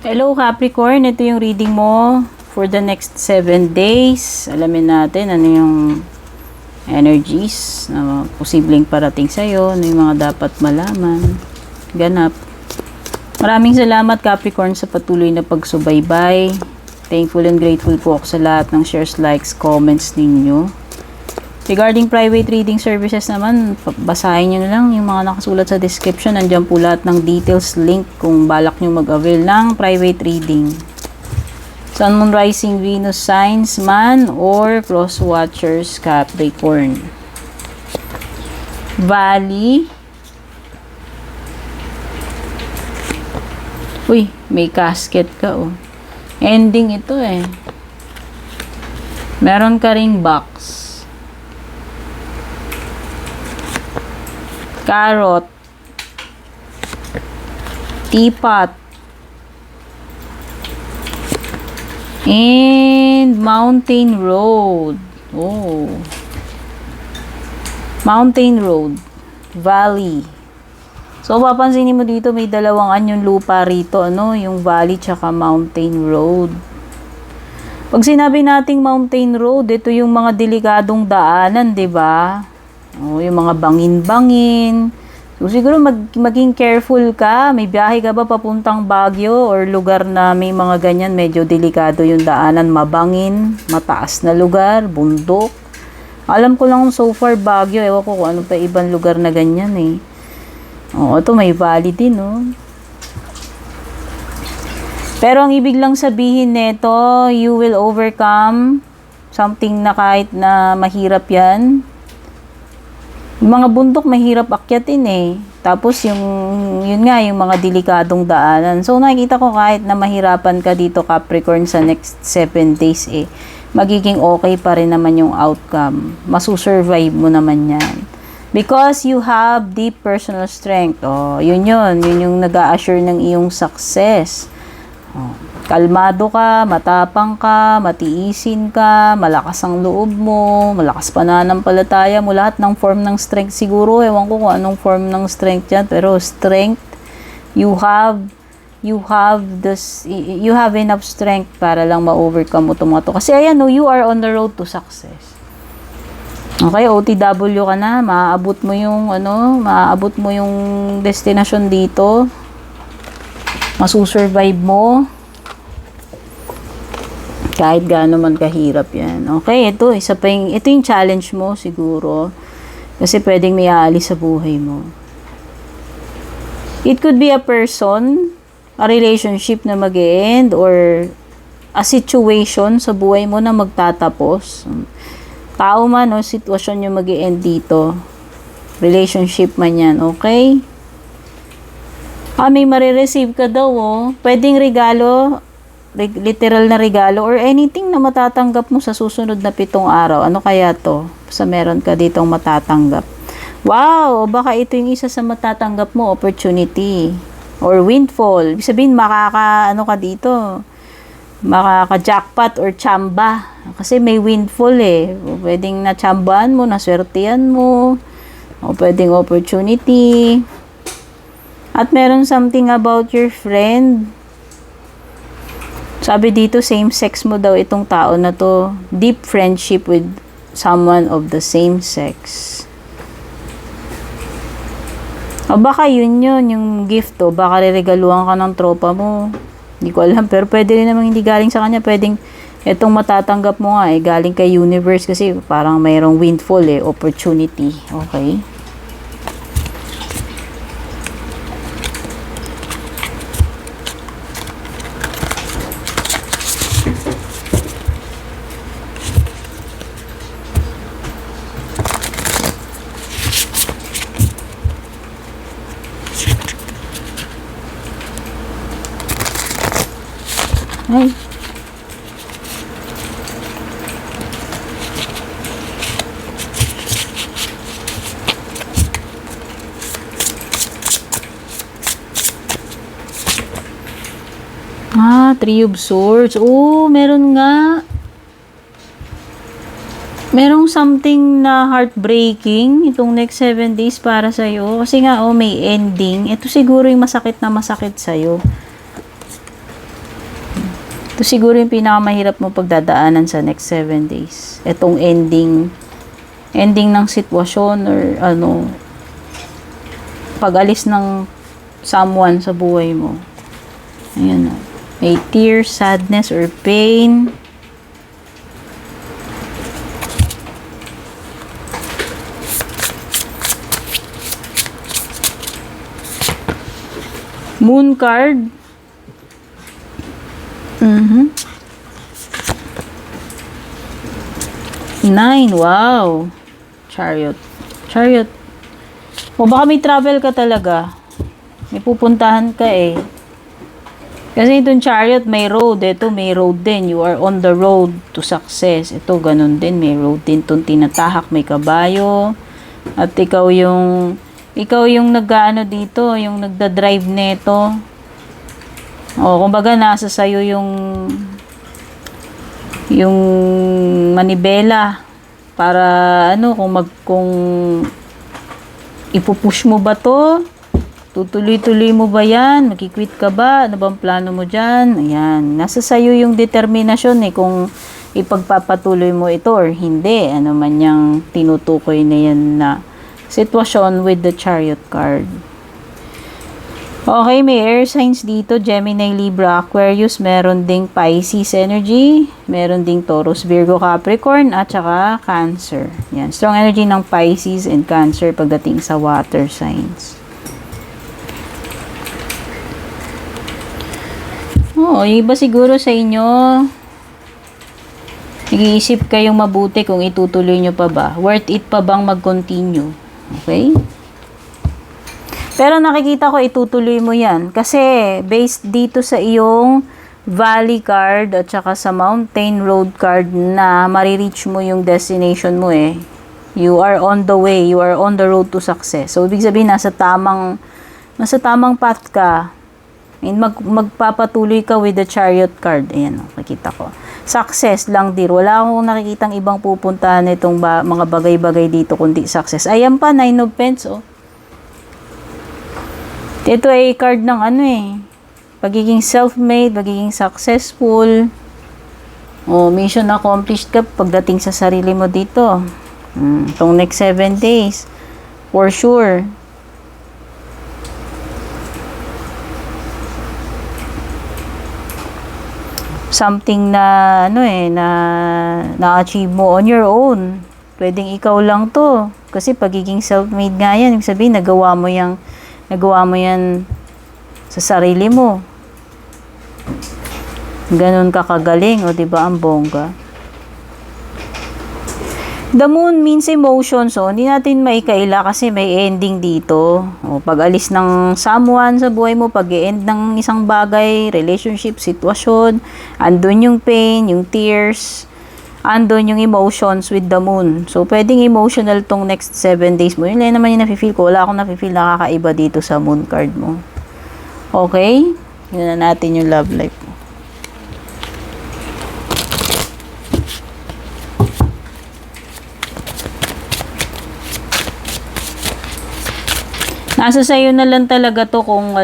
Hello Capricorn, ito yung reading mo for the next 7 days. Alamin natin ano yung energies na posibleng parating sa'yo, ano yung mga dapat malaman, ganap. Maraming salamat Capricorn sa patuloy na pagsubaybay. Thankful and grateful po ako sa lahat ng shares, likes, comments ninyo. Regarding private reading services naman, basahin nyo na lang yung mga nakasulat sa description. Nandiyan po lahat ng details, link kung balak nyo mag-avail ng private reading. Sun, Moon, Rising, Venus, Signs, Man, or Cross Watchers, Capricorn. Valley. Uy, may casket ka oh. Ending ito eh. Meron ka ring box. Carrot, teapot, and mountain road. Oh, mountain road, valley. So, papansinin mo dito, may dalawang anyong lupa rito, ano, yung valley tsaka mountain road. Pag sinabi nating mountain road, ito yung mga delikadong daanan, 'di ba? Oh, yung mga bangin-bangin. So, siguro maging careful ka. May biyahe ka ba papuntang Baguio or lugar na may mga ganyan, medyo delikado yung daanan, mabangin, mataas na lugar, bundok. Alam ko lang so far Baguio, ewan ko kung ano pa ibang lugar na ganyan eh. Oh, ito may valley din, no? Pero ang ibig lang sabihin nito, you will overcome something na kahit na mahirap yan. Yung mga bundok mahirap akyatin eh. Tapos yun nga, yung mga delikadong daanan. So nakikita ko kahit na mahirapan ka dito Capricorn sa next 7 days eh, magiging okay pa rin naman yung outcome. Masusurvive mo naman yan. Because you have deep personal strength. Oh, yun yung nag-a-assure ng iyong success. Oh, kalmado ka, matapang ka, matiisin ka, malakas ang loob mo, malakas pananampalataya mo, lahat ng form ng strength siguro, ewan ko kung anong form ng strength yan, pero strength, you have enough strength para lang ma-overcome mo to. Kasi ayan, no, you are on the road to success. Okay, OTW ka na, maaabot mo yung destination dito. Masusurvive mo. Kahit gaano man kahirap yan. Okay, ito yung challenge mo siguro. Kasi pwedeng may aalis sa buhay mo. It could be a person, a relationship na mag-e-end, or a situation sa buhay mo na magtatapos. Tao man o sitwasyon yung mag-e-end dito. Relationship man yan, okay? May marireceive ka daw, oh. Pwedeng regalo, literal na regalo, or anything na matatanggap mo sa susunod na 7 araw. Ano kaya to? Sa meron ka ditong matatanggap. Wow! Baka ito yung isa sa matatanggap mo, opportunity. Or windfall. Ibig sabihin, ka dito. Makaka-jackpot or chamba. Kasi may windfall eh. Pwedeng na-chambahan mo, naswertihan mo. O pwedeng opportunity. At meron something about your friend. Sabi dito, same sex mo daw itong tao na to. Deep friendship with someone of the same sex. O baka yun yung gift to. Baka reregaluhan ka ng tropa mo. Hindi ko alam. Pero pwede rin namang hindi galing sa kanya. Pwedeng itong matatanggap mo nga galing kay universe. Kasi parang mayroong windfall opportunity. Okay? Ay. Three of Swords. Oh, meron nga. Merong something na heartbreaking itong next 7 days para sa'yo. Kasi nga, may ending. Ito siguro yung masakit na masakit sa'yo. Ito siguro yung pinakamahirap mo pagdadaanan sa next 7 days. Itong ending ng sitwasyon or ano, pag-alis ng someone sa buhay mo. Ayan na. May tears, sadness, or pain. Moon card. Nine. Wow. Chariot. Chariot. O baka may travel ka talaga. May pupuntahan ka eh. Kasi itong chariot may road. Ito may road din. You are on the road to success. Ito ganun din. May road din. Itong tinatahak. May kabayo. At ikaw yung nag-ano dito. Yung nagda-drive neto. O kumbaga nasa sayo yung manibela para ano kung ipupush mo ba to, tutuloy-tuloy mo ba yan, magkikwit ka ba, ano bang plano mo dyan. Ayan, nasa sayo yung determinasyon kung ipagpapatuloy mo ito or hindi, ano man yung tinutukoy na yan na sitwasyon with the Chariot card. Okay, may air signs dito, Gemini, Libra, Aquarius, meron ding Pisces energy, meron ding Taurus, Virgo, Capricorn, at saka Cancer. Yan, strong energy ng Pisces and Cancer pagdating sa water signs. Iba siguro sa inyo, nag-iisip kayong mabuti kung itutuloy nyo pa ba. Worth it pa bang mag-continue? Okay? Pero nakikita ko itutuloy mo yan. Kasi based dito sa iyong valley card at saka sa mountain road card na marireach mo yung destination mo eh. You are on the way. You are on the road to success. So, ibig sabihin, nasa tamang path ka. And magpapatuloy ka with the Chariot card. Ayan, nakikita ko. Success lang din. Wala akong nakikitang ibang pupuntahan itong mga bagay-bagay dito kundi success. Ayan pa, 9 of Pentacles, oh. Ito ay card ng pagiging self-made, pagiging successful. Mission accomplished ka pagdating sa sarili mo dito. Itong next 7 days. For sure. Something na, na-achieve mo on your own. Pwedeng ikaw lang to. Kasi pagiging self-made nga yan. Ibig sabihin, nagawa mo yan sa sarili mo. Ganun ka kagaling, o diba ang bongga? The moon means emotions, hindi natin maikaila kasi may ending dito. Pag alis ng someone sa buhay mo, pag i-end ng isang bagay, relationship, sitwasyon, andun yung pain, yung tears, andun yung emotions with the moon. So, pwedeng emotional tong next 7 days mo. Yun lang naman yung nafe-feel ko. Wala akong nafe-feel nakakaiba dito sa moon card mo. Okay? Yun na natin yung love life mo. Nasa sayo na lang talaga to kung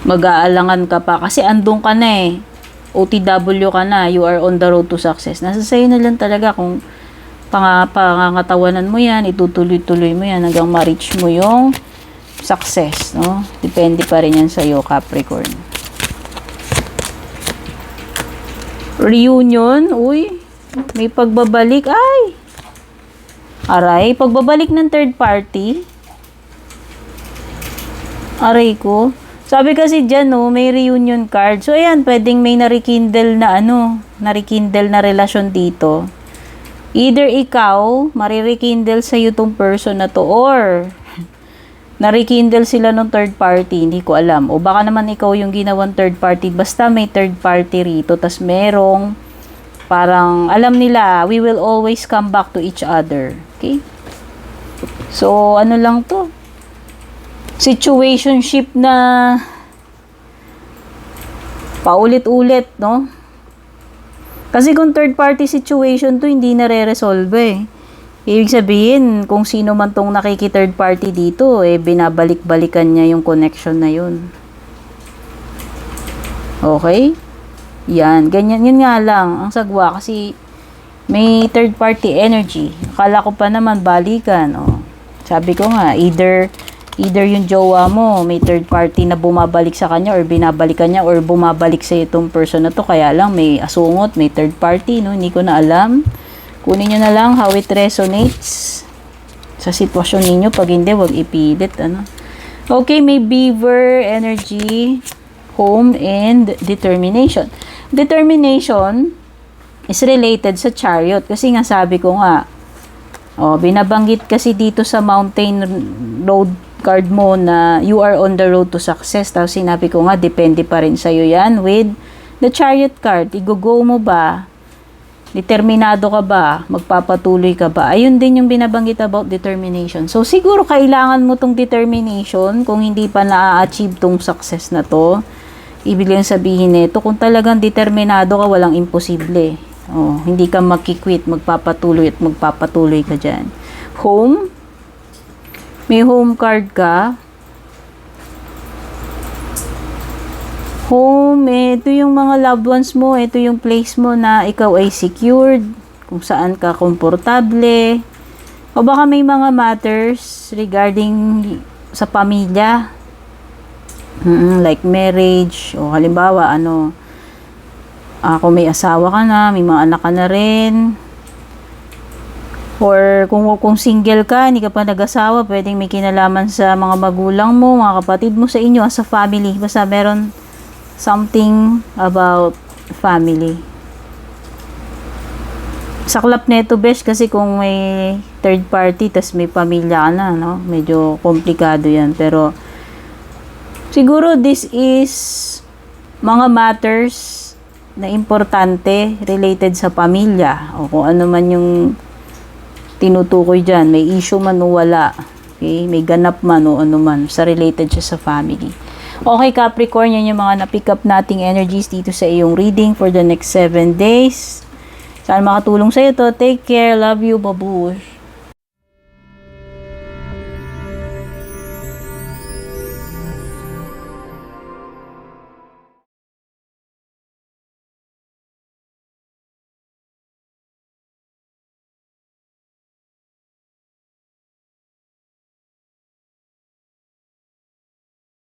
mag-aalangan ka pa. Kasi andun ka na eh. OTW ka na, you are on the road to success. Nasa sayo na lang talaga kung pangangatawanan mo yan, itutuloy-tuloy mo yan hanggang ma-reach mo yung success, no? Depende pa rin yan sa'yo, Capricorn. Reunion, uy, may pagbabalik, ay! Aray, pagbabalik ng third party. Aray ko. Sabi kasi dyan, may reunion card. So, ayan, pwedeng may narikindle na relasyon dito. Either ikaw, maririkindle sa'yo tong person na to, or narikindle sila ng third party, hindi ko alam. O baka naman ikaw yung ginawang third party, basta may third party rito, tas merong, parang, alam nila, we will always come back to each other. Okay? So, ano lang to? Situationship na paulit-ulit, no? Kasi kung third party situation to, hindi nare-resolve eh. Ibig sabihin, kung sino man tong nakiki-third party dito, binabalik-balikan niya yung connection na yun. Okay? Yan, ganyan. Yun nga lang, ang sagwa kasi may third party energy. Akala ko pa naman balikan. Sabi ko nga, either yung jowa mo, may third party na bumabalik sa kanya or binabalikan niya or bumabalik sa itong person na to. Kaya lang may asungot, may third party, no? Hindi ko na alam. Kunin nyo na lang how it resonates sa sitwasyon ninyo. Pag hindi, wag ipilit, ano. Okay, may beaver energy, home, and determination. Determination is related sa chariot. Kasi nga sabi ko nga, binabanggit kasi dito sa mountain road card mo na you are on the road to success. Tapos sinabi ko nga, depende pa rin sa'yo yan with the chariot card. Igo-go mo ba? Determinado ka ba? Magpapatuloy ka ba? Ayun din yung binabanggit about determination. So, siguro kailangan mo tong determination kung hindi pa na-achieve tong success na to. Ibig sabihin nito, kung talagang determinado ka, walang imposible. Hindi ka magkikwit, magpapatuloy at magpapatuloy ka dyan. Home. May home card ka. Home, ito yung mga loved ones mo, ito yung place mo na ikaw ay secured, kung saan ka komportable. O baka may mga matters regarding sa pamilya. Like marriage, o halimbawa, kung may asawa ka na, may mga anak ka na rin. Or kung single ka, hindi ka pa nag-asawa, pwedeng may kinalaman sa mga magulang mo, mga kapatid mo sa inyo, as a family. Basta meron something about family. Saklap nito, besh, kasi kung may third party, tas may pamilya ka na, no? Medyo komplikado yan. Pero, siguro this is mga matters na importante related sa pamilya o kung ano man yung tinutukoy dyan. May issue man o wala. Okay? May ganap man o ano man. Sa related siya sa family. Okay, Capricorn, yan yung mga na-pick up nating energies dito sa iyong reading for the next 7 days. Sana makatulong sa iyo to. Take care. Love you. Babush.